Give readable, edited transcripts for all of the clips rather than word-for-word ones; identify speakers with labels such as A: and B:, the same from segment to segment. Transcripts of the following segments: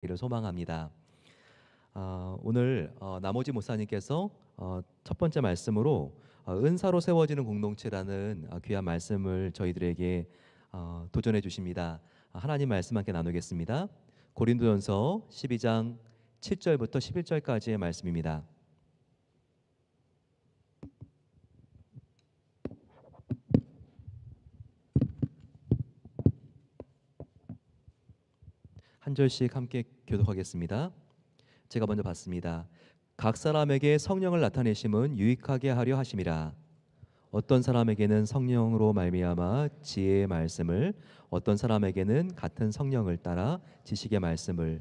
A: 이를 소망합니다. 오늘 나머지 목사님께서 첫 번째 말씀으로 은사로 세워지는 공동체라는 귀한 말씀을 저희들에게 도전해 주십니다. 하나님 말씀 함께 나누겠습니다. 고린도전서 12장 7절부터 11절까지의 말씀입니다. 한 절씩 함께 교독하겠습니다. 제가 먼저 받습니다. 각 사람에게 성령을 나타내심은 유익하게 하려 하심이라. 어떤 사람에게는 성령으로 말미암아 지혜의 말씀을, 어떤 사람에게는 같은 성령을 따라 지식의 말씀을,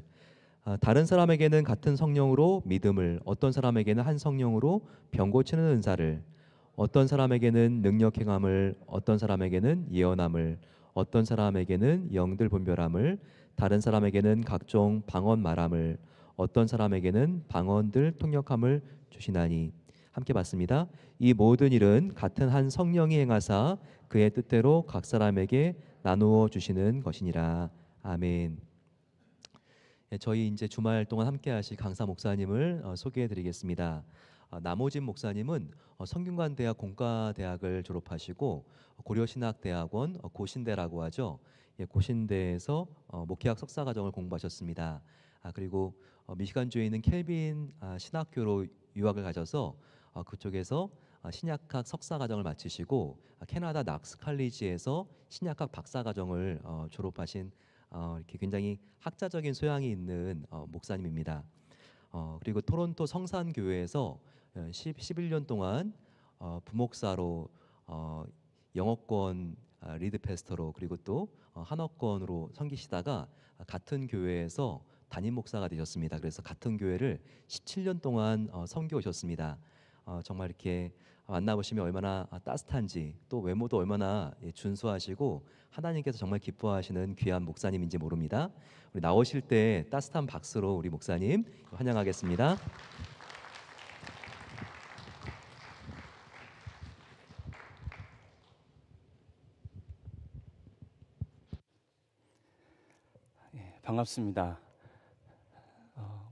A: 다른 사람에게는 같은 성령으로 믿음을, 어떤 사람에게는 한 성령으로 병 고치는 은사를, 어떤 사람에게는 능력 행함을, 어떤 사람에게는 예언함을, 어떤 사람에게는 영들 분별함을, 다른 사람에게는 각종 방언 말함을, 어떤 사람에게는 방언들 통역함을 주시나니. 함께 봤습니다. 이 모든 일은 같은 한 성령이 행하사 그의 뜻대로 각 사람에게 나누어 주시는 것이니라. 아멘. 저희 이제 주말 동안 함께 하실 강사 목사님을 소개해 드리겠습니다. 남호진 목사님은 성균관대학 공과대학을 졸업하시고 고려신학대학원 고신대라고 하죠. 고신대에서 목회학 석사과정을 공부하셨습니다. 그리고 미시간주에 있는 켈빈 신학교로 유학을 가셔서 그쪽에서 신약학 석사과정을 마치시고 캐나다 낙스 칼리지에서 신약학 박사과정을 졸업하신 이렇게 굉장히 학자적인 소양이 있는 목사님입니다. 그리고 토론토 성산교회에서 11년 동안 부목사로 영어권 리드 패스터로 그리고 또 한어권으로 섬기시다가 같은 교회에서 담임 목사가 되셨습니다. 그래서 같은 교회를 17년 동안 섬겨 오셨습니다. 정말 이렇게 만나보시면 얼마나 따뜻한지 또 외모도 얼마나 준수하시고 하나님께서 정말 기뻐하시는 귀한 목사님인지 모릅니다. 우리 나오실 때 따뜻한 박수로 우리 목사님 환영하겠습니다.
B: 반갑습니다.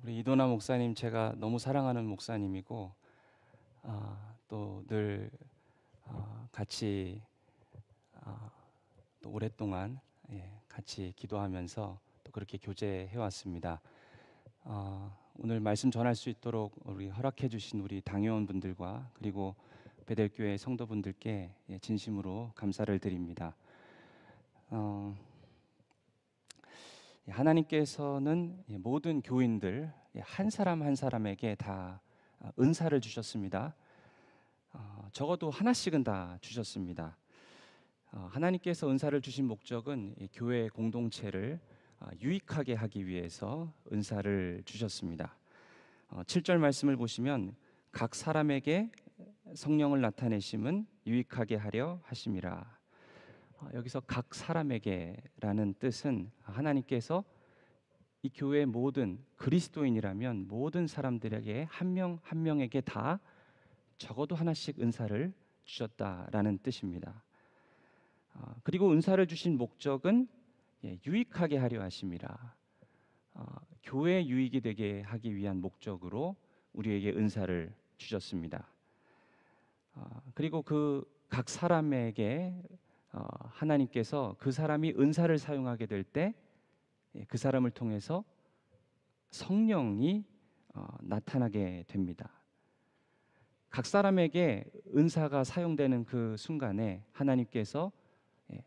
B: 우리 이도나 목사님 제가 너무 사랑하는 목사님이고 또 늘 같이 또 오랫동안 같이 기도하면서 또 그렇게 교제해 왔습니다. 오늘 말씀 전할 수 있도록 우리 허락해 주신 우리 당회원분들과 그리고 베델교회 성도분들께 진심으로 감사를 드립니다. 하나님께서는 모든 교인들 한 사람 한 사람에게 다 은사를 주셨습니다. 적어도 하나씩은 다 주셨습니다. 하나님께서 은사를 주신 목적은 교회 공동체를 유익하게 하기 위해서 은사를 주셨습니다. 7절 말씀을 보시면 각 사람에게 성령을 나타내심은 유익하게 하려 하심이라. 여기서 각 사람에게라는 뜻은 하나님께서 이 교회의 모든 그리스도인이라면 모든 사람들에게 한 명 한 명에게 다 적어도 하나씩 은사를 주셨다라는 뜻입니다. 그리고 은사를 주신 목적은 유익하게 하려 하심이라. 교회 유익이 되게 하기 위한 목적으로 우리에게 은사를 주셨습니다. 그리고 그 각 사람에게 하나님께서 그 사람이 은사를 사용하게 될 때 그 사람을 통해서 성령이 나타나게 됩니다. 각 사람에게 은사가 사용되는 그 순간에 하나님께서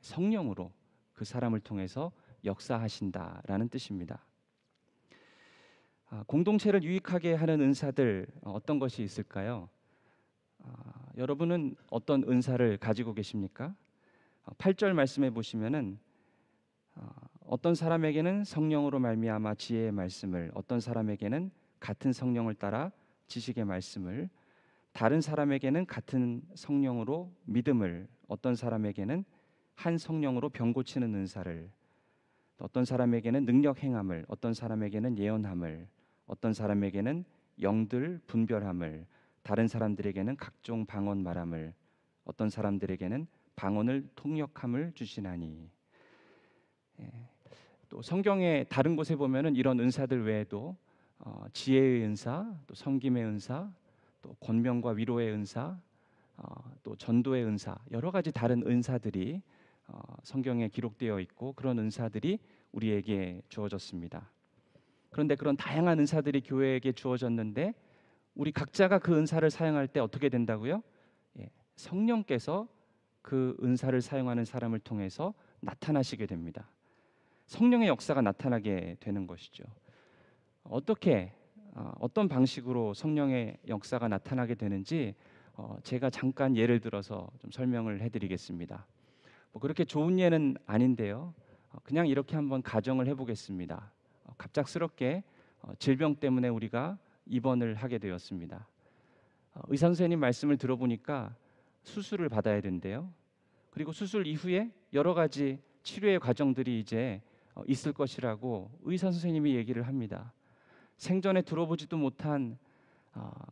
B: 성령으로 그 사람을 통해서 역사하신다라는 뜻입니다. 공동체를 유익하게 하는 은사들 어떤 것이 있을까요? 여러분은 어떤 은사를 가지고 계십니까? 8절 말씀해 보시면은 어떤 사람에게는 성령으로 말미암아 지혜의 말씀을, 어떤 사람에게는 같은 성령을 따라 지식의 말씀을, 다른 사람에게는 같은 성령으로 믿음을, 어떤 사람에게는 한 성령으로 병 고치는 은사를, 어떤 사람에게는 능력 행함을, 어떤 사람에게는 예언함을, 어떤 사람에게는 영들 분별함을, 다른 사람들에게는 각종 방언 말함을, 어떤 사람들에게는 방언을 통역함을 주시나니. 또 성경의 다른 곳에 보면은 이런 은사들 외에도 지혜의 은사, 또 섬김의 은사, 또 권면과 위로의 은사, 또 전도의 은사, 여러 가지 다른 은사들이 성경에 기록되어 있고 그런 은사들이 우리에게 주어졌습니다. 그런데 그런 다양한 은사들이 교회에게 주어졌는데 우리 각자가 그 은사를 사용할 때 어떻게 된다고요? 예, 성령께서 그 은사를 사용하는 사람을 통해서 나타나시게 됩니다. 성령의 역사가 나타나게 되는 것이죠. 어떻게 어떤 방식으로 성령의 역사가 나타나게 되는지 제가 잠깐 예를 들어서 좀 설명을 해드리겠습니다. 뭐 그렇게 좋은 예는 아닌데요. 그냥 이렇게 한번 가정을 해보겠습니다. 갑작스럽게 질병 때문에 우리가 입원을 하게 되었습니다. 의사 선생님 말씀을 들어보니까 수술을 받아야 된대요. 그리고 수술 이후에 여러 가지 치료의 과정들이 이제 있을 것이라고 의사 선생님이 얘기를 합니다. 생전에 들어보지도 못한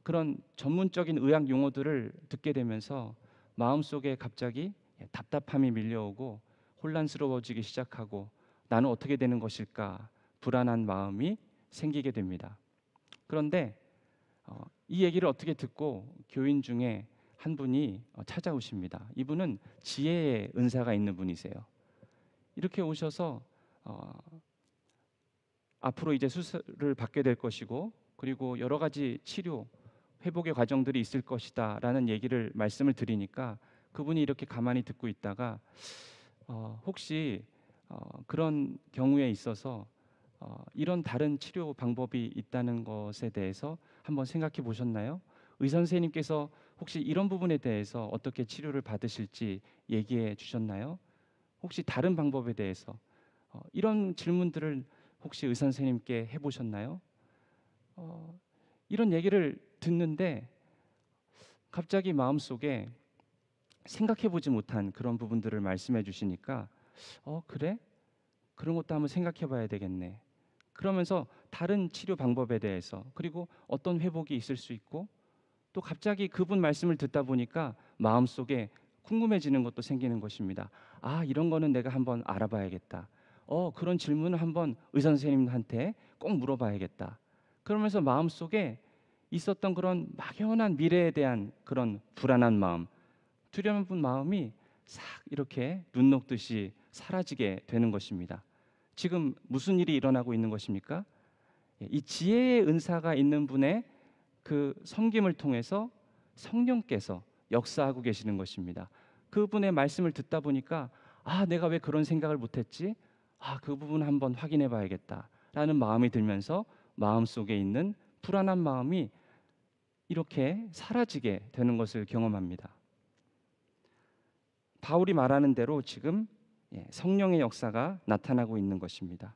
B: 그런 전문적인 의학 용어들을 듣게 되면서 마음속에 갑자기 답답함이 밀려오고 혼란스러워지기 시작하고 나는 어떻게 되는 것일까 불안한 마음이 생기게 됩니다. 그런데 이 얘기를 어떻게 듣고 교인 중에 한 분이 찾아오십니다. 이분은 지혜의 은사가 있는 분이세요. 이렇게 오셔서 앞으로 이제 수술을 받게 될 것이고 그리고 여러 가지 치료 회복의 과정들이 있을 것이다라는 얘기를 말씀을 드리니까 그분이 이렇게 가만히 듣고 있다가 혹시 그런 경우에 있어서 이런 다른 치료 방법이 있다는 것에 대해서 한번 생각해 보셨나요? 의사 선생님께서 혹시 이런 부분에 대해서 어떻게 치료를 받으실지 얘기해 주셨나요? 혹시 다른 방법에 대해서 이런 질문들을 혹시 의사 선생님께 해보셨나요? 이런 얘기를 듣는데 갑자기 마음속에 생각해보지 못한 그런 부분들을 말씀해 주시니까 그래? 그런 것도 한번 생각해 봐야 되겠네. 그러면서 다른 치료 방법에 대해서 그리고 어떤 회복이 있을 수 있고 또 갑자기 그분 말씀을 듣다 보니까 마음속에 궁금해지는 것도 생기는 것입니다. 이런 거는 내가 한번 알아봐야겠다. 그런 질문을 한번 의사 선생님한테 꼭 물어봐야겠다. 그러면서 마음속에 있었던 그런 막연한 미래에 대한 그런 불안한 마음, 두려운 마음이 싹 이렇게 눈 녹듯이 사라지게 되는 것입니다. 지금 무슨 일이 일어나고 있는 것입니까? 이 지혜의 은사가 있는 분의 그 섬김을 통해서 성령께서 역사하고 계시는 것입니다. 그분의 말씀을 듣다 보니까 내가 왜 그런 생각을 못했지? 그 부분 한번 확인해 봐야겠다라는 마음이 들면서 마음속에 있는 불안한 마음이 이렇게 사라지게 되는 것을 경험합니다. 바울이 말하는 대로 지금 성령의 역사가 나타나고 있는 것입니다.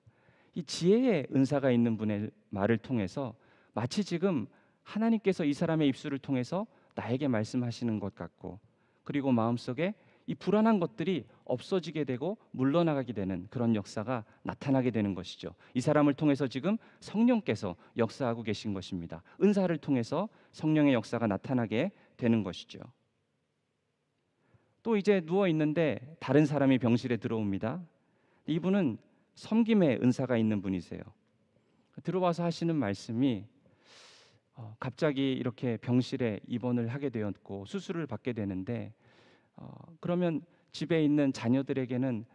B: 이 지혜의 은사가 있는 분의 말을 통해서 마치 지금 하나님께서 이 사람의 입술을 통해서 나에게 말씀하시는 것 같고 그리고 마음속에 이 불안한 것들이 없어지게 되고 물러나가게 되는 그런 역사가 나타나게 되는 것이죠. 이 사람을 통해서 지금 성령께서 역사하고 계신 것입니다. 은사를 통해서 성령의 역사가 나타나게 되는 것이죠. 또 이제 누워 있는데 다른 사람이 병실에 들어옵니다. 이분은 섬김의 은사가 있는 분이세요. 들어와서 하시는 말씀이 갑자기 이렇게 병실에 입원을 하게 되었고 수술을 받게 되는데 그러면 집에 있는 자녀들에게는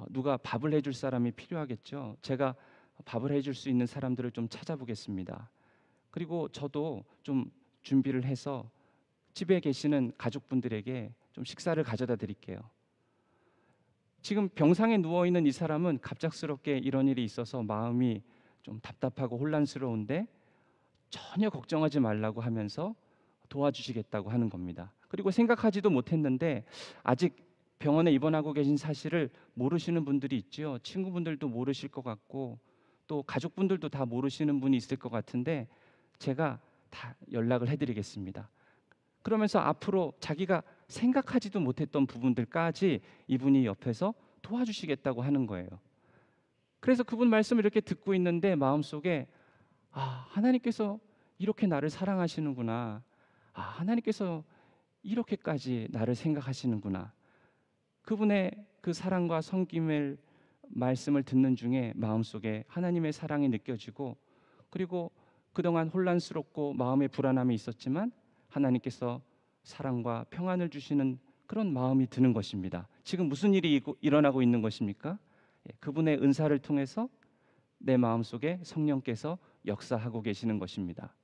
B: 누가 밥을 해줄 사람이 필요하겠죠. 제가 밥을 해줄 수 있는 사람들을 좀 찾아보겠습니다. 그리고 저도 좀 준비를 해서 집에 계시는 가족분들에게 좀 식사를 가져다 드릴게요. 지금 병상에 누워 있는 이 사람은 갑작스럽게 이런 일이 있어서 마음이 좀 답답하고 혼란스러운데 전혀 걱정하지 말라고 하면서 도와주시겠다고 하는 겁니다. 그리고 생각하지도 못했는데 아직 병원에 입원하고 계신 사실을 모르시는 분들이 있죠. 친구분들도 모르실 것 같고 또 가족분들도 다 모르시는 분이 있을 것 같은데 제가 다 연락을 해드리겠습니다. 그러면서 앞으로 자기가 생각하지도 못했던 부분들까지 이분이 옆에서 도와주시겠다고 하는 거예요. 그래서 그분 말씀을 이렇게 듣고 있는데 마음속에 하나님께서 이렇게 나를 사랑하시는구나. 하나님께서 이렇게까지 나를 생각하시는구나. 그분의 그 사랑과 섬김을 말씀을 듣는 중에 마음속에 하나님의 사랑이 느껴지고, 그리고 그동안 혼란스럽고 마음의 불안함이 있었지만 하나님께서 사랑과 평안을 주시는 그런 마음이 드는 것입니다. 지금 무슨 일이 일어나고 있는 것입니까? 그분의 은사를 통해서 내 마음속에 성령께서 역사하고 계시는 것입니다.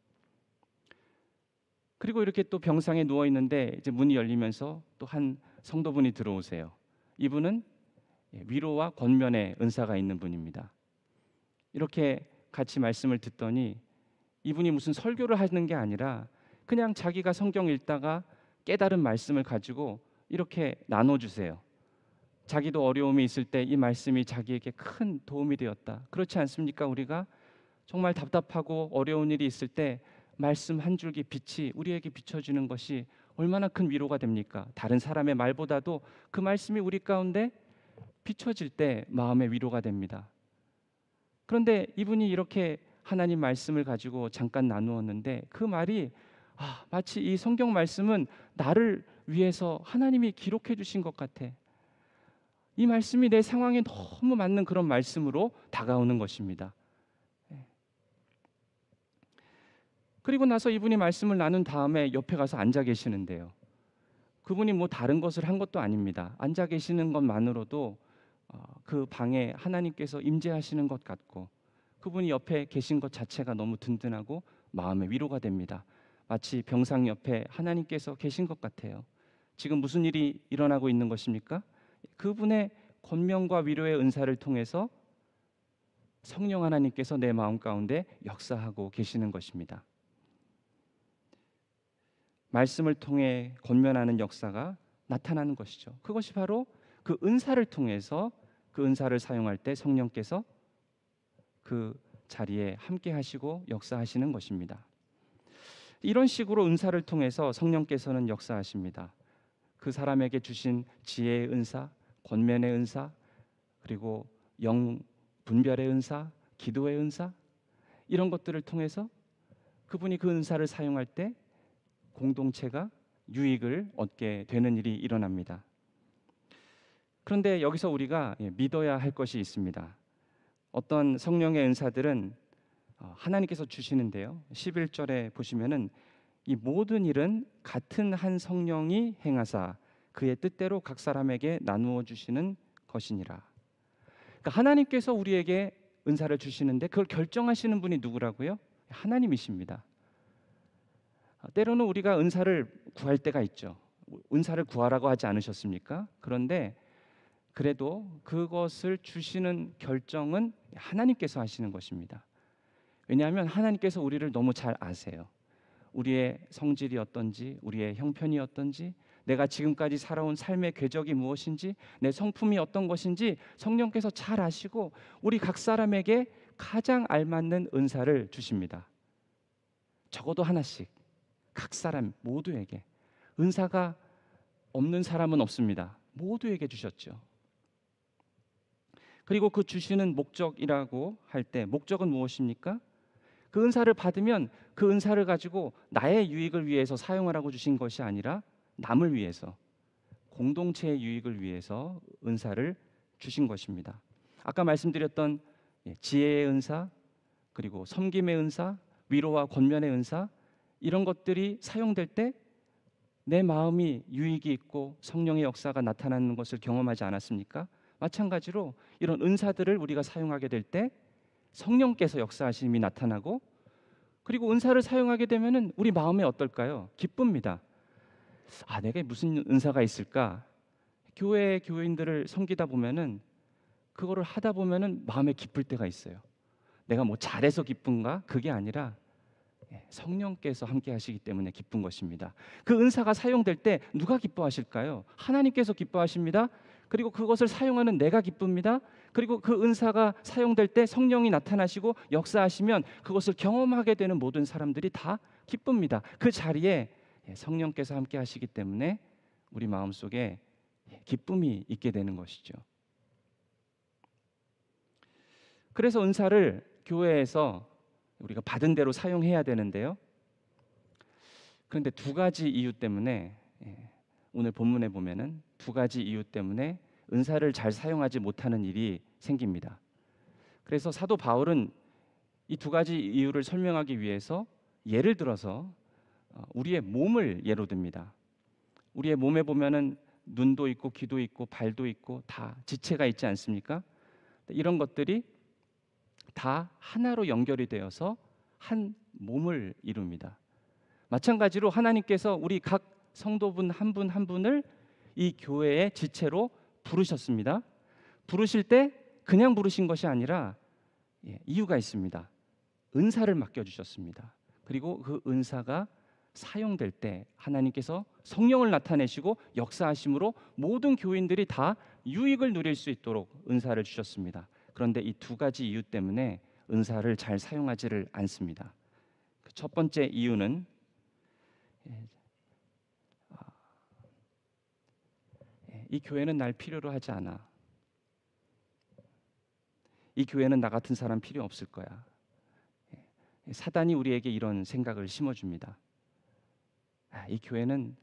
B: 그리고 이렇게 또 병상에 누워 있는데 이제 문이 열리면서 또 한 성도분이 들어오세요. 이분은 위로와 권면의 은사가 있는 분입니다. 이렇게 같이 말씀을 듣더니 이분이 무슨 설교를 하는 게 아니라 그냥 자기가 성경 읽다가 깨달은 말씀을 가지고 이렇게 나눠주세요. 자기도 어려움이 있을 때 이 말씀이 자기에게 큰 도움이 되었다. 그렇지 않습니까? 우리가 정말 답답하고 어려운 일이 있을 때 말씀 한 줄기 빛이 우리에게 비춰지는 것이 얼마나 큰 위로가 됩니까? 다른 사람의 말보다도 그 말씀이 우리 가운데 비춰질 때 마음의 위로가 됩니다. 그런데 이분이 이렇게 하나님 말씀을 가지고 잠깐 나누었는데 그 말이 마치 이 성경 말씀은 나를 위해서 하나님이 기록해 주신 것 같아. 이 말씀이 내 상황에 너무 맞는 그런 말씀으로 다가오는 것입니다. 그리고 나서 이분이 말씀을 나눈 다음에 옆에 가서 앉아 계시는데요. 그분이 뭐 다른 것을 한 것도 아닙니다. 앉아 계시는 것만으로도 그 방에 하나님께서 임재하시는 것 같고, 그분이 옆에 계신 것 자체가 너무 든든하고 마음의 위로가 됩니다. 마치 병상 옆에 하나님께서 계신 것 같아요. 지금 무슨 일이 일어나고 있는 것입니까? 그분의 권면과 위로의 은사를 통해서 성령 하나님께서 내 마음 가운데 역사하고 계시는 것입니다. 말씀을 통해 권면하는 역사가 나타나는 것이죠. 그것이 바로 그 은사를 통해서 그 은사를 사용할 때 성령께서 그 자리에 함께 하시고 역사하시는 것입니다. 이런 식으로 은사를 통해서 성령께서는 역사하십니다. 그 사람에게 주신 지혜의 은사, 권면의 은사, 그리고 영 분별의 은사, 기도의 은사, 이런 것들을 통해서 그분이 그 은사를 사용할 때 공동체가 유익을 얻게 되는 일이 일어납니다. 그런데 여기서 우리가 믿어야 할 것이 있습니다. 어떤 성령의 은사들은 하나님께서 주시는데요. 11절에 보시면은 이 모든 일은 같은 한 성령이 행하사 그의 뜻대로 각 사람에게 나누어 주시는 것이니라. 그러니까 하나님께서 우리에게 은사를 주시는데 그걸 결정하시는 분이 누구라고요? 하나님이십니다. 때로는 우리가 은사를 구할 때가 있죠. 은사를 구하라고 하지 않으셨습니까? 그런데 그래도 그것을 주시는 결정은 하나님께서 하시는 것입니다. 왜냐하면 하나님께서 우리를 너무 잘 아세요. 우리의 성질이 어떤지, 우리의 형편이 어떤지, 내가 지금까지 살아온 삶의 궤적이 무엇인지, 내 성품이 어떤 것인지 성령께서 잘 아시고 우리 각 사람에게 가장 알맞는 은사를 주십니다. 적어도 하나씩 각 사람 모두에게. 은사가 없는 사람은 없습니다. 모두에게 주셨죠. 그리고 그 주시는 목적이라고 할 때 목적은 무엇입니까? 그 은사를 받으면 그 은사를 가지고 나의 유익을 위해서 사용하라고 주신 것이 아니라 남을 위해서, 공동체의 유익을 위해서 은사를 주신 것입니다. 아까 말씀드렸던 지혜의 은사, 그리고 섬김의 은사, 위로와 권면의 은사, 이런 것들이 사용될 때 내 마음이 유익이 있고 성령의 역사가 나타나는 것을 경험하지 않았습니까? 마찬가지로 이런 은사들을 우리가 사용하게 될 때 성령께서 역사하심이 나타나고, 그리고 은사를 사용하게 되면은 우리 마음에 어떨까요? 기쁩니다. 내게 무슨 은사가 있을까? 교회 교인들을 섬기다 보면은 그거를 하다 보면은 마음에 기쁠 때가 있어요. 내가 뭐 잘해서 기쁜가? 그게 아니라 성령께서 함께 하시기 때문에 기쁜 것입니다. 그 은사가 사용될 때 누가 기뻐하실까요? 하나님께서 기뻐하십니다. 그리고 그것을 사용하는 내가 기쁩니다. 그리고 그 은사가 사용될 때 성령이 나타나시고 역사하시면 그것을 경험하게 되는 모든 사람들이 다 기쁩니다. 그 자리에 성령께서 함께 하시기 때문에 우리 마음속에 기쁨이 있게 되는 것이죠. 그래서 은사를 교회에서 우리가 받은 대로 사용해야 되는데요. 그런데 두 가지 이유 때문에 오늘 본문에 보면은 두 가지 이유 때문에 은사를 잘 사용하지 못하는 일이 생깁니다. 그래서 사도 바울은 이 두 가지 이유를 설명하기 위해서 예를 들어서 우리의 몸을 예로 듭니다. 우리의 몸에 보면은 눈도 있고 귀도 있고 발도 있고 다 지체가 있지 않습니까? 이런 것들이 다 하나로 연결이 되어서 한 몸을 이룹니다. 마찬가지로 하나님께서 우리 각 성도분 한 분 한 분을 이 교회의 지체로 부르셨습니다. 부르실 때 그냥 부르신 것이 아니라 이유가 있습니다. 은사를 맡겨주셨습니다. 그리고 그 은사가 사용될 때 하나님께서 성령을 나타내시고 역사하심으로 모든 교인들이 다 유익을 누릴 수 있도록 은사를 주셨습니다. 그런데 이 두 가지 이유 때문에 은사를 잘 사용하지를 않습니다. 첫 번째 이유는 이 교회는 날 필요로 하지 않아. 이 교회는 나 같은 사람 필요 없을 거야. 사단이 우리에게 이런 생각을 심어줍니다. 이 교회는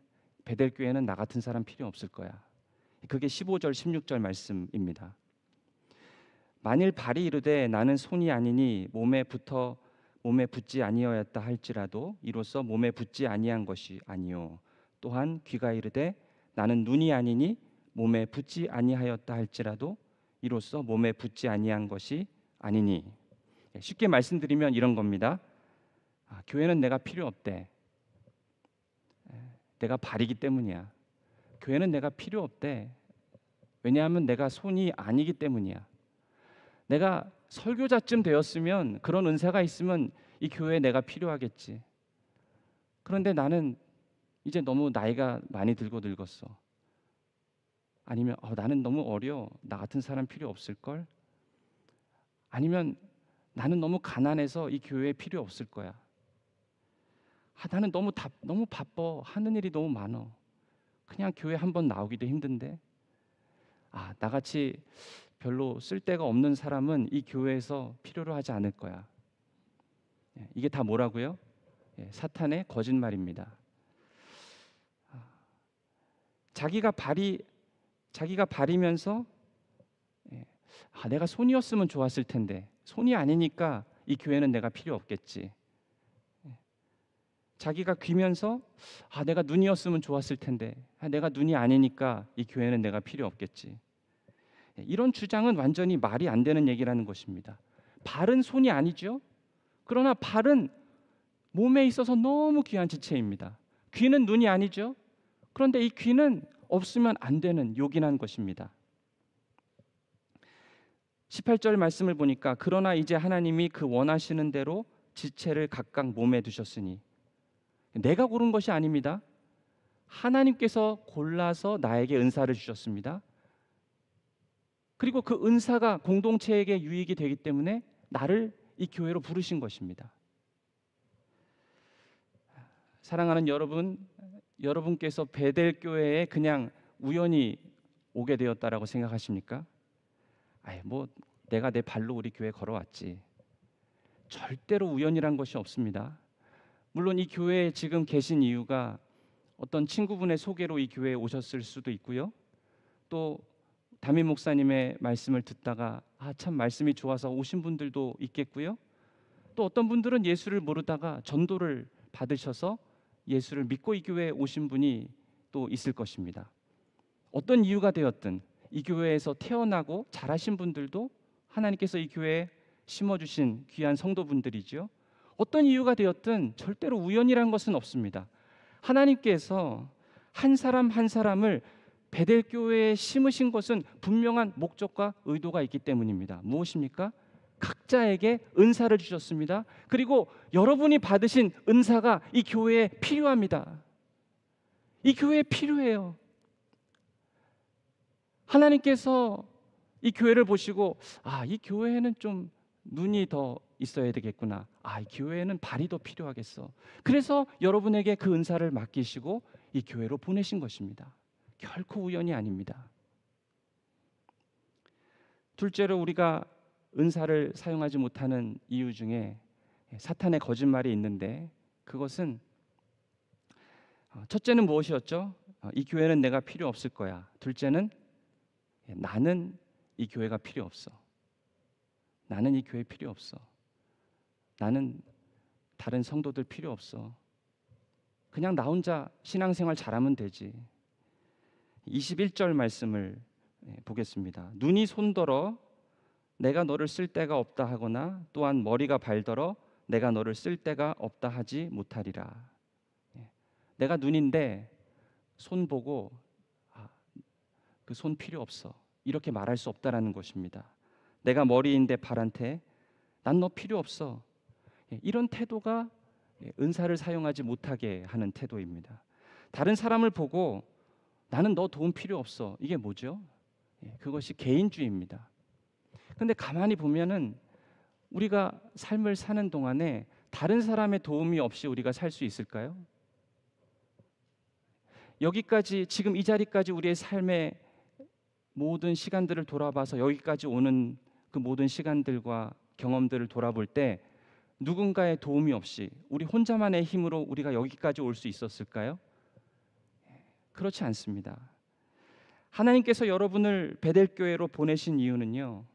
B: 베델 교회는 나 같은 사람 필요 없을 거야. 그게 15절 16절 말씀입니다. 만일 발이 이르되 나는 손이 아니니 몸에 붙지 아니하였다 할지라도 이로써 몸에 붙지 아니한 것이 아니요 또한 귀가 이르되 나는 눈이 아니니 몸에 붙지 아니하였다 할지라도 이로써 몸에 붙지 아니한 것이 아니니. 쉽게 말씀드리면 이런 겁니다. 교회는 내가 필요 없대. 내가 발이기 때문이야. 교회는 내가 필요 없대. 왜냐하면 내가 손이 아니기 때문이야. 내가 설교자쯤 되었으면 그런 은사가 있으면 이 교회에 내가 필요하겠지. 그런데 나는 이제 너무 나이가 많이 들고 늙었어. 아니면 나는 너무 어려. 나 같은 사람 필요 없을걸? 아니면 나는 너무 가난해서 이 교회에 필요 없을 거야. 나는 너무 바빠. 하는 일이 너무 많아. 그냥 교회 한번 나오기도 힘든데. 나같이 별로 쓸데가 없는 사람은 이 교회에서 필요로 하지 않을 거야. 이게 다 뭐라고요? 사탄의 거짓말입니다. 자기가 발이면서 내가 손이었으면 좋았을 텐데 손이 아니니까 이 교회는 내가 필요 없겠지. 자기가 귀면서 내가 눈이었으면 좋았을 텐데 내가 눈이 아니니까 이 교회는 내가 필요 없겠지. 이런 주장은 완전히 말이 안 되는 얘기라는 것입니다. 발은 손이 아니죠. 그러나 발은 몸에 있어서 너무 귀한 지체입니다. 귀는 눈이 아니죠. 그런데 이 귀는 없으면 안 되는 요긴한 것입니다. 18절 말씀을 보니까 그러나 이제 하나님이 그 원하시는 대로 지체를 각각 몸에 두셨으니 내가 고른 것이 아닙니다. 하나님께서 골라서 나에게 은사를 주셨습니다. 그리고 그 은사가 공동체에게 유익이 되기 때문에 나를 이 교회로 부르신 것입니다. 사랑하는 여러분, 여러분께서 베델 교회에 그냥 우연히 오게 되었다라고 생각하십니까? 내가 내 발로 우리 교회 걸어왔지. 절대로 우연이란 것이 없습니다. 물론 이 교회에 지금 계신 이유가 어떤 친구분의 소개로 이 교회에 오셨을 수도 있고요. 또 담임 목사님의 말씀을 듣다가 참 말씀이 좋아서 오신 분들도 있겠고요. 또 어떤 분들은 예수를 모르다가 전도를 받으셔서 예수를 믿고 이 교회에 오신 분이 또 있을 것입니다. 어떤 이유가 되었든 이 교회에서 태어나고 자라신 분들도 하나님께서 이 교회에 심어주신 귀한 성도분들이죠. 어떤 이유가 되었든 절대로 우연이라는 것은 없습니다. 하나님께서 한 사람 한 사람을 베델 교회에 심으신 것은 분명한 목적과 의도가 있기 때문입니다. 무엇입니까? 각자에게 은사를 주셨습니다. 그리고 여러분이 받으신 은사가 이 교회에 필요합니다. 이 교회에 필요해요. 하나님께서 이 교회를 보시고 이 교회에는 좀 눈이 더 있어야 되겠구나. 이 교회에는 발이 더 필요하겠어. 그래서 여러분에게 그 은사를 맡기시고 이 교회로 보내신 것입니다. 결코 우연이 아닙니다. 둘째로 우리가 은사를 사용하지 못하는 이유 중에 사탄의 거짓말이 있는데 그것은 첫째는 무엇이었죠? 이 교회는 내가 필요 없을 거야. 둘째는 나는 이 교회가 필요 없어. 나는 이 교회 필요 없어. 나는 다른 성도들 필요 없어. 그냥 나 혼자 신앙생활 잘하면 되지. 21절 말씀을 보겠습니다. 눈이 손더러 내가 너를 쓸 데가 없다 하거나 또한 머리가 발더러 내가 너를 쓸 데가 없다 하지 못하리라. 내가 눈인데 손 보고 그 손 필요 없어. 이렇게 말할 수 없다라는 것입니다. 내가 머리인데 발한테 난 너 필요 없어. 이런 태도가 은사를 사용하지 못하게 하는 태도입니다. 다른 사람을 보고 나는 너 도움 필요 없어. 이게 뭐죠? 그것이 개인주의입니다. 근데 가만히 보면은 우리가 삶을 사는 동안에 다른 사람의 도움이 없이 우리가 살 수 있을까요? 여기까지 지금 이 자리까지 우리의 삶의 모든 시간들을 돌아봐서 여기까지 오는 그 모든 시간들과 경험들을 돌아볼 때 누군가의 도움이 없이 우리 혼자만의 힘으로 우리가 여기까지 올 수 있었을까요? 그렇지 않습니다. 하나님께서 여러분을 베델교회로 보내신 이유는요,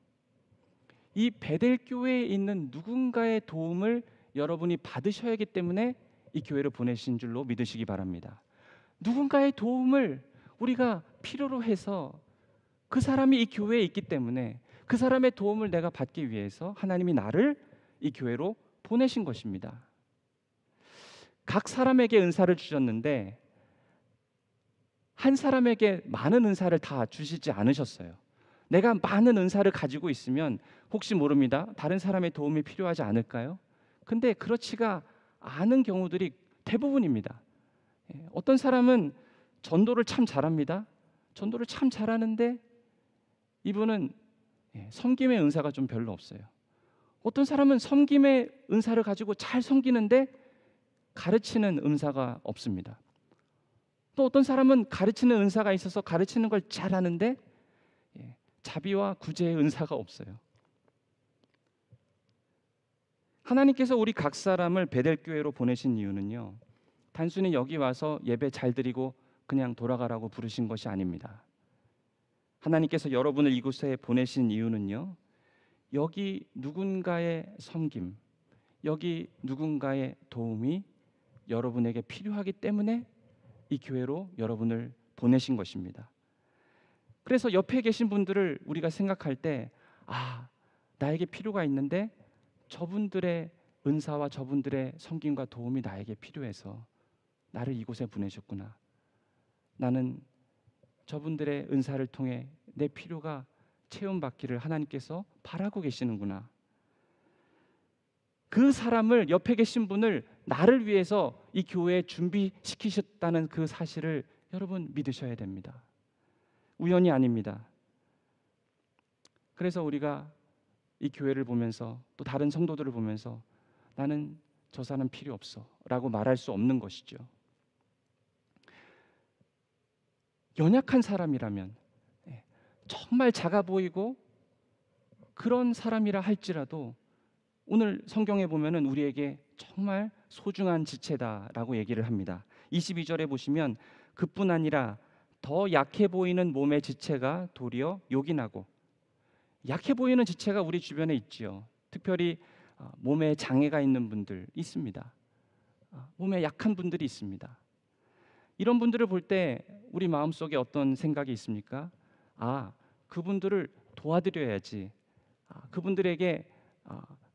B: 이 베델교회에 있는 누군가의 도움을 여러분이 받으셔야 하기 때문에 이 교회로 보내신 줄로 믿으시기 바랍니다. 누군가의 도움을 우리가 필요로 해서 그 사람이 이 교회에 있기 때문에 그 사람의 도움을 내가 받기 위해서 하나님이 나를 이 교회로 보내신 것입니다. 각 사람에게 은사를 주셨는데 한 사람에게 많은 은사를 다 주시지 않으셨어요. 내가 많은 은사를 가지고 있으면 혹시 모릅니다. 다른 사람의 도움이 필요하지 않을까요? 근데 그렇지가 않은 경우들이 대부분입니다. 어떤 사람은 전도를 참 잘합니다. 전도를 참 잘하는데 이분은 섬김의 은사가 좀 별로 없어요. 어떤 사람은 섬김의 은사를 가지고 잘 섬기는데 가르치는 은사가 없습니다. 또 어떤 사람은 가르치는 은사가 있어서 가르치는 걸 잘하는데 자비와 구제의 은사가 없어요. 하나님께서 우리 각 사람을 베델교회로 보내신 이유는요, 단순히 여기 와서 예배 잘 드리고 그냥 돌아가라고 부르신 것이 아닙니다. 하나님께서 여러분을 이곳에 보내신 이유는요, 여기 누군가의 섬김, 여기 누군가의 도움이 여러분에게 필요하기 때문에 이 교회로 여러분을 보내신 것입니다. 그래서 옆에 계신 분들을 우리가 생각할 때, 나에게 필요가 있는데 저분들의 은사와 저분들의 섬김과 도움이 나에게 필요해서 나를 이곳에 보내셨구나. 나는 저분들의 은사를 통해 내 필요가 채움받기를 하나님께서 바라고 계시는구나. 그 사람을, 옆에 계신 분을 나를 위해서 이 교회에 준비시키셨다는 그 사실을 여러분 믿으셔야 됩니다. 우연이 아닙니다. 그래서 우리가 이 교회를 보면서 또 다른 성도들을 보면서 나는 저 사람 필요 없어 라고 말할 수 없는 것이죠. 연약한 사람이라면, 정말 작아 보이고 그런 사람이라 할지라도 오늘 성경에 보면은 우리에게 정말 소중한 지체다라고 얘기를 합니다. 22절에 보시면 그뿐 아니라 더 약해 보이는 몸의 지체가 도리어 요긴하고, 약해 보이는 지체가 우리 주변에 있지요. 특별히 몸에 장애가 있는 분들 있습니다. 몸에 약한 분들이 있습니다. 이런 분들을 볼 때 우리 마음속에 어떤 생각이 있습니까? 그분들을 도와드려야지, 그분들에게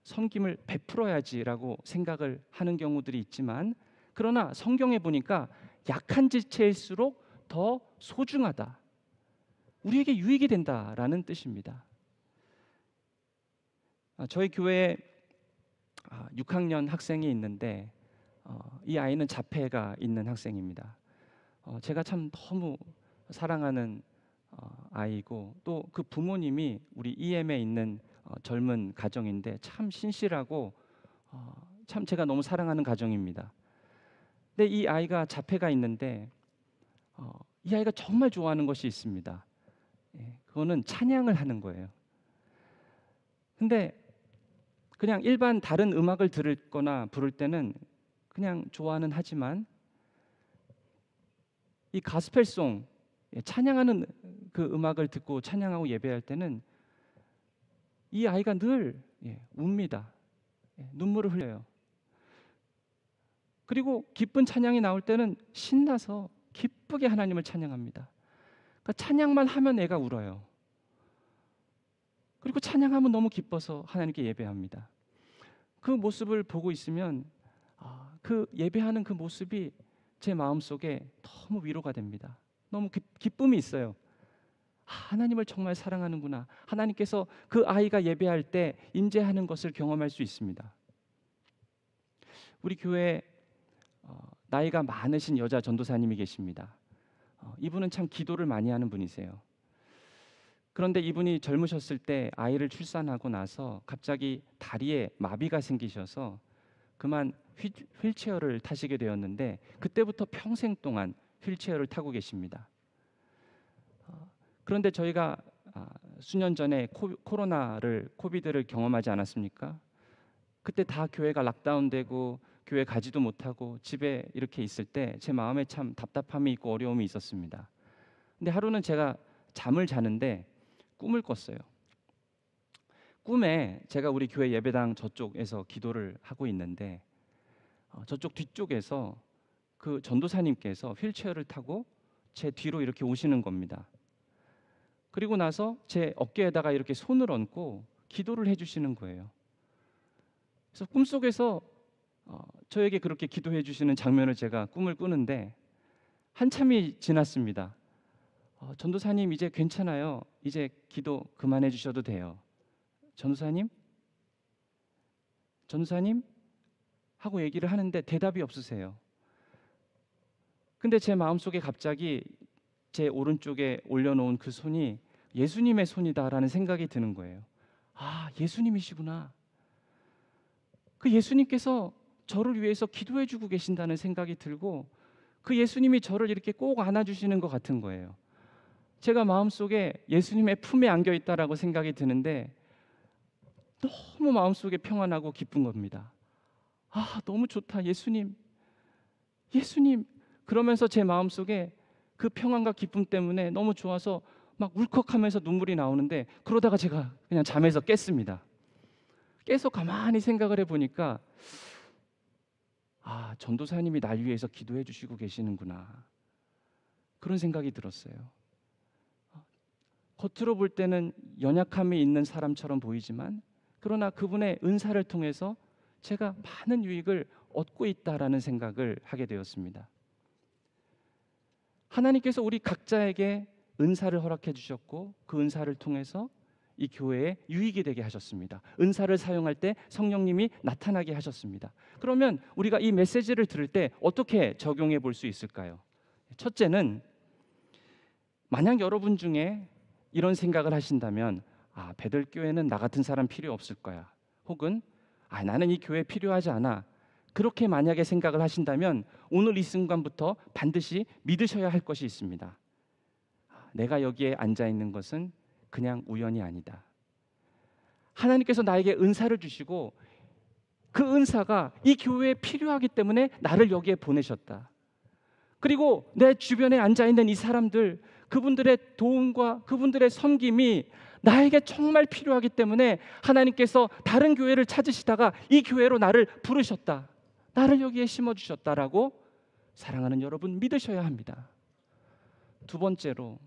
B: 섬김을 베풀어야지라고 생각을 하는 경우들이 있지만, 그러나 성경에 보니까 약한 지체일수록 더 소중하다, 우리에게 유익이 된다라는 뜻입니다. 저희 교회에 6학년 학생이 있는데 이 아이는 자폐가 있는 학생입니다. 제가 참 너무 사랑하는 아이고, 또 그 부모님이 우리 EM에 있는 젊은 가정인데 참 신실하고 참 제가 너무 사랑하는 가정입니다. 근데 이 아이가 자폐가 있는데 이 아이가 정말 좋아하는 것이 있습니다. 그거는 찬양을 하는 거예요. 근데 그냥 일반 다른 음악을 들을 거나 부를 때는 그냥 좋아는 하지만 이 가스펠송, 찬양하는 그 음악을 듣고 찬양하고 예배할 때는 이 아이가 늘 웁니다. 눈물을 흘려요. 그리고 기쁜 찬양이 나올 때는 신나서 기쁘게 하나님을 찬양합니다. 그러니까 찬양만 하면 애가 울어요. 그리고 찬양하면 너무 기뻐서 하나님께 예배합니다. 그 모습을 보고 있으면 그 예배하는 그 모습이 제 마음속에 너무 위로가 됩니다. 너무 기쁨이 있어요. 하나님을 정말 사랑하는구나. 하나님께서 그 아이가 예배할 때 임재하는 것을 경험할 수 있습니다. 우리 교회에 나이가 많으신 여자 전도사님이 계십니다. 이분은 참 기도를 많이 하는 분이세요. 그런데 이분이 젊으셨을 때 아이를 출산하고 나서 갑자기 다리에 마비가 생기셔서 그만 휠체어를 타시게 되었는데 그때부터 평생 동안 휠체어를 타고 계십니다. 그런데 저희가 수년 전에 코비드를 경험하지 않았습니까? 그때 다 교회가 락다운되고 교회 가지도 못하고 집에 이렇게 있을 때 제 마음에 참 답답함이 있고 어려움이 있었습니다. 근데 하루는 제가 잠을 자는데 꿈을 꿨어요. 꿈에 제가 우리 교회 예배당 저쪽에서 기도를 하고 있는데 저쪽 뒤쪽에서 그 전도사님께서 휠체어를 타고 제 뒤로 이렇게 오시는 겁니다. 그리고 나서 제 어깨에다가 이렇게 손을 얹고 기도를 해주시는 거예요. 그래서 꿈속에서 저에게 그렇게 기도해 주시는 장면을 제가 꿈을 꾸는데 한참이 지났습니다. 전도사님 이제 괜찮아요. 이제 기도 그만해 주셔도 돼요. 전도사님 하고 얘기를 하는데 대답이 없으세요. 근데 제 마음속에 갑자기 제 오른쪽에 올려놓은 그 손이 예수님의 손이다라는 생각이 드는 거예요. 예수님이시구나. 그 예수님께서 저를 위해서 기도해 주고 계신다는 생각이 들고 그 예수님이 저를 이렇게 꼭 안아주시는 것 같은 거예요. 제가 마음속에 예수님의 품에 안겨 있다라고 생각이 드는데 너무 마음속에 평안하고 기쁜 겁니다. 너무 좋다. 예수님. 그러면서 제 마음속에 그 평안과 기쁨 때문에 너무 좋아서 막 울컥하면서 눈물이 나오는데 그러다가 제가 그냥 잠에서 깼습니다. 깨서 가만히 생각을 해보니까 전도사님이 날 위해서 기도해 주시고 계시는구나. 그런 생각이 들었어요. 겉으로 볼 때는 연약함이 있는 사람처럼 보이지만 그러나 그분의 은사를 통해서 제가 많은 유익을 얻고 있다라는 생각을 하게 되었습니다. 하나님께서 우리 각자에게 은사를 허락해 주셨고 그 은사를 통해서 이 교회에 유익이 되게 하셨습니다. 은사를 사용할 때 성령님이 나타나게 하셨습니다. 그러면 우리가 이 메시지를 들을 때 어떻게 적용해 볼 수 있을까요? 첫째는 만약 여러분 중에 이런 생각을 하신다면 베들교회는 나 같은 사람 필요 없을 거야. 혹은 나는 이 교회 필요하지 않아. 그렇게 만약에 생각을 하신다면 오늘 이 순간부터 반드시 믿으셔야 할 것이 있습니다. 내가 여기에 앉아 있는 것은 그냥 우연이 아니다. 하나님께서 나에게 은사를 주시고 그 은사가 이 교회에 필요하기 때문에 나를 여기에 보내셨다. 그리고 내 주변에 앉아 있는 이 사람들, 그분들의 도움과 그분들의 섬김이 나에게 정말 필요하기 때문에 하나님께서 다른 교회를 찾으시다가 이 교회로 나를 부르셨다. 나를 여기에 심어주셨다라고 사랑하는 여러분 믿으셔야 합니다. 두 번째로,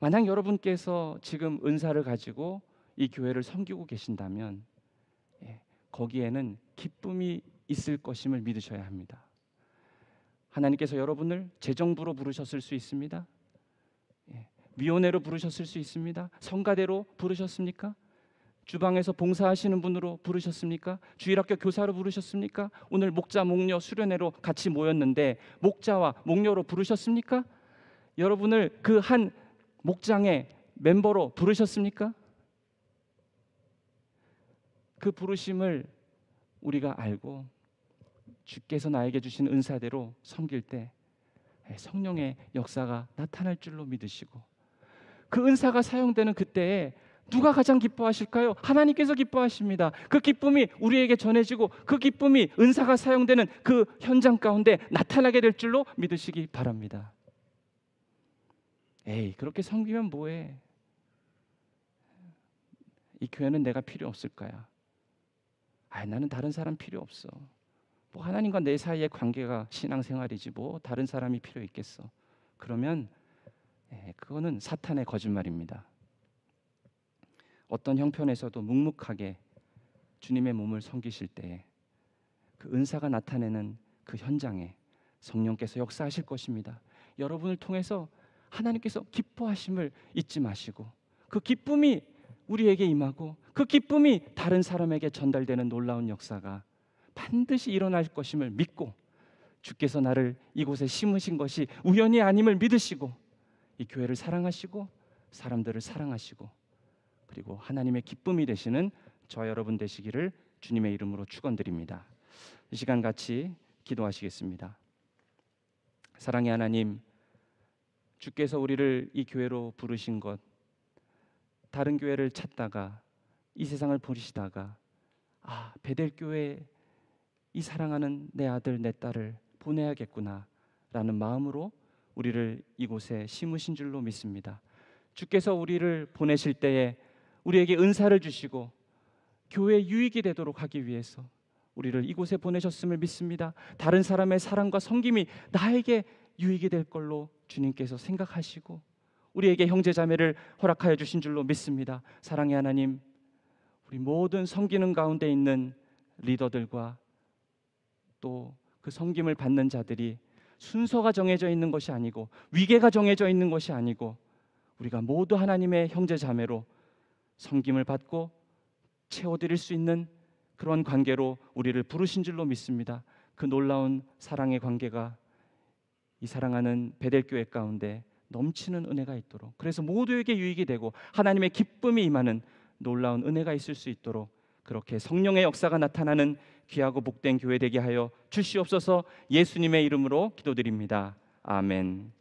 B: 만약 여러분께서 지금 은사를 가지고 이 교회를 섬기고 계신다면 거기에는 기쁨이 있을 것임을 믿으셔야 합니다. 하나님께서 여러분을 재정부로 부르셨을 수 있습니다. 위원회로 부르셨을 수 있습니다. 성가대로 부르셨습니까? 주방에서 봉사하시는 분으로 부르셨습니까? 주일학교 교사로 부르셨습니까? 오늘 목자, 목녀, 수련회로 같이 모였는데 목자와 목녀로 부르셨습니까? 여러분을 그 한 목장의 멤버로 부르셨습니까? 그 부르심을 우리가 알고 주께서 나에게 주신 은사대로 섬길 때 성령의 역사가 나타날 줄로 믿으시고 그 은사가 사용되는 그때에 누가 가장 기뻐하실까요? 하나님께서 기뻐하십니다. 그 기쁨이 우리에게 전해지고 그 기쁨이 은사가 사용되는 그 현장 가운데 나타나게 될 줄로 믿으시기 바랍니다. 그렇게 섬기면 뭐해? 이 교회는 내가 필요 없을 거야. 나는 다른 사람 필요 없어. 뭐 하나님과 내 사이의 관계가 신앙생활이지 뭐 다른 사람이 필요 있겠어. 그러면 그거는 사탄의 거짓말입니다. 어떤 형편에서도 묵묵하게 주님의 몸을 섬기실 때에 그 은사가 나타내는 그 현장에 성령께서 역사하실 것입니다. 여러분을 통해서 하나님께서 기뻐하심을 잊지 마시고 그 기쁨이 우리에게 임하고 그 기쁨이 다른 사람에게 전달되는 놀라운 역사가 반드시 일어날 것임을 믿고 주께서 나를 이곳에 심으신 것이 우연이 아님을 믿으시고 이 교회를 사랑하시고 사람들을 사랑하시고 그리고 하나님의 기쁨이 되시는 저와 여러분 되시기를 주님의 이름으로 축원드립니다. 이 시간 같이 기도하시겠습니다. 사랑의 하나님, 주께서 우리를 이 교회로 부르신 것, 다른 교회를 찾다가 이 세상을 보시다가 베델교회 이 사랑하는 내 아들 내 딸을 보내야겠구나 라는 마음으로 우리를 이곳에 심으신 줄로 믿습니다. 주께서 우리를 보내실 때에 우리에게 은사를 주시고 교회의 유익이 되도록 하기 위해서 우리를 이곳에 보내셨음을 믿습니다. 다른 사람의 사랑과 섬김이 나에게 유익이 될 걸로 주님께서 생각하시고 우리에게 형제자매를 허락하여 주신 줄로 믿습니다. 사랑의 하나님, 우리 모든 섬기는 가운데 있는 리더들과 또 그 섬김을 받는 자들이 순서가 정해져 있는 것이 아니고 위계가 정해져 있는 것이 아니고 우리가 모두 하나님의 형제자매로 섬김을 받고 채워드릴 수 있는 그런 관계로 우리를 부르신 줄로 믿습니다. 그 놀라운 사랑의 관계가 이 사랑하는 베델교회 가운데 넘치는 은혜가 있도록, 그래서 모두에게 유익이 되고 하나님의 기쁨이 임하는 놀라운 은혜가 있을 수 있도록 그렇게 성령의 역사가 나타나는 귀하고 복된 교회 되게 하여 주시옵소서. 예수님의 이름으로 기도드립니다. 아멘.